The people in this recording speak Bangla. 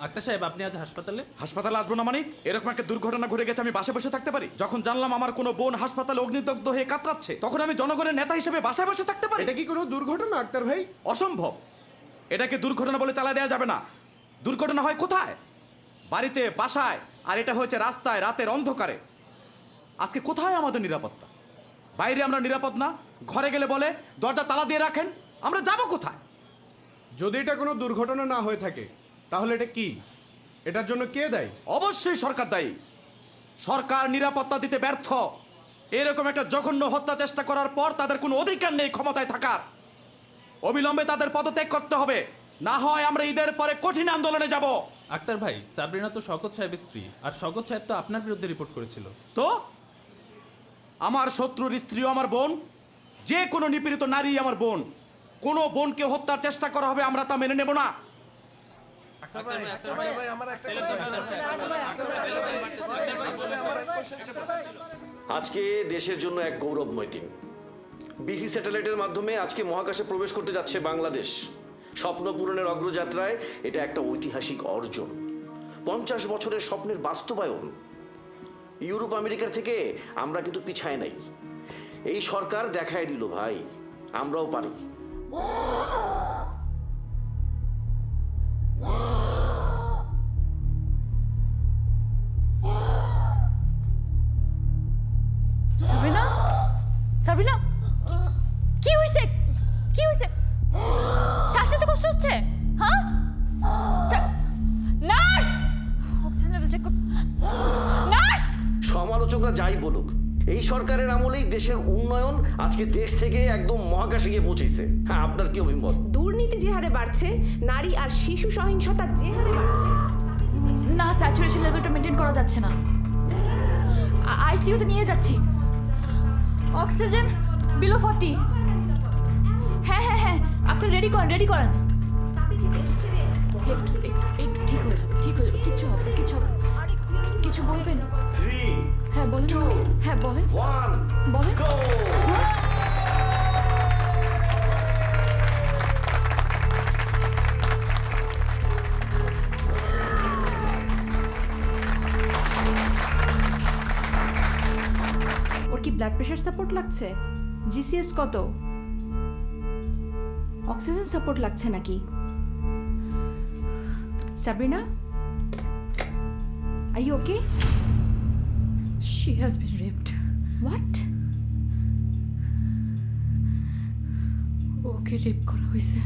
আক্তার সাহেব, আপনি আজ হাসপাতালে? হাসপাতালে আসবো না মানে? এরকম একটা দুর্ঘটনা ঘটে গেছে, আমি বাসায় বসে থাকতে পারি? যখন জানলাম আমার কোনো বোন হাসপাতালে অগ্নিদগ্ধ হয়ে কাতরাচ্ছে, তখন আমি জনগণের নেতা হিসেবে বাসায় বসে থাকতে পারি? এটা কি কোনো দুর্ঘটনা আক্তার ভাই? অসম্ভব। এটাকে দুর্ঘটনা বলে চালা দেওয়া যাবে না। দুর্ঘটনা হয় কোথায়? বাড়িতে, বাসায়। আর এটা হয়েছে রাস্তায়, রাতের অন্ধকারে। আজকে কোথায় আমাদের নিরাপত্তা? বাইরে আমরা নিরাপদ না, ঘরে গেলে বলে দরজা তালা দিয়ে রাখেন। আমরা যাব কোথায়? যদি এটা কোনো দুর্ঘটনা না হয়ে থাকে, তাহলে এটা কি? এটার জন্য কে দায়ী? অবশ্যই সরকার দায়ী। সরকার নিরাপত্তা দিতে ব্যর্থ। এরকম একটা জঘন্য হত্যা চেষ্টা করার পর তাদের কোনো অধিকার নেই ক্ষমতায় থাকার। অবিলম্বে তাদের পদত্যাগ করতে হবে, না হয় আমরা ঈদের পরে কঠিন আন্দোলনে যাব। আক্তার ভাই, সাবরিনা তো শওকত সাহেবের স্ত্রী, আর শওকত সাহেব তো আপনার বিরুদ্ধে রিপোর্ট করেছিল। তো আমার শত্রুর স্ত্রীও আমার বোন, যে কোনো নিপীড়িত নারী আমার বোন। কোনো বোনকে হত্যার চেষ্টা করা হবে, আমরা তা মেনে নেব না। আজকে দেশের জন্য এক গৌরবময় দিন। বিসি স্যাটেলাইটের মাধ্যমে আজকে মহাকাশে প্রবেশ করতে যাচ্ছে বাংলাদেশ। স্বপ্ন পূরণের অগ্রযাত্রায় এটা একটা ঐতিহাসিক অর্জন, 50 বছরের স্বপ্নের বাস্তবায়ন। ইউরোপ আমেরিকার থেকে আমরা কিন্তু পিছায় নাই। এই সরকার দেখায় দিল ভাই, আমরাও পারি। সাবরিনা, সাবরিনা, কি হইছে? কি হইছে? শ্বাস নিতে কষ্ট হচ্ছে? হ্যাঁ? নার্স, অক্সিজেন লেভেল চেক কর। নার্স! সমালোচকরা যাই বলুক, এই সরকারের আমলেই দেশের উন্নয়ন আজকে দেশ থেকে একদম মহাকাশে গিয়ে পৌঁছেছে। হ্যাঁ, আপনার কি অভিমত? দুর্নীতি যে হারে বাড়ছে, নারী আর শিশু সহিংসতা যে হারে বাড়ছে, না, স্যাচুরেশন লেভেলটা মেনটেন করা যাচ্ছে না। আইসিইউতে নিয়ে যাচ্ছি। Oxygen below 40। হ্যাঁ হ্যাঁ হ্যাঁ, আপনি রেডি করেন, রেডি করেন। একটু ঠিক হয়ে যাবে, ঠিক হয়ে যাবে, কিচ্ছু হবে, কিচ্ছু হবে। কিছু বলবেন? 3, হ্যাঁ বলেন, 2, হ্যাঁ বলেন, 1, বলেন। go! ওর কি ব্লাড প্রেশার সাপোর্ট লাগছে? জিসিএস কত? অক্সিজেন সাপোর্ট লাগছে নাকি? Sabrina, are you okay? She has been raped. What? Okay rape করা হয়েছে।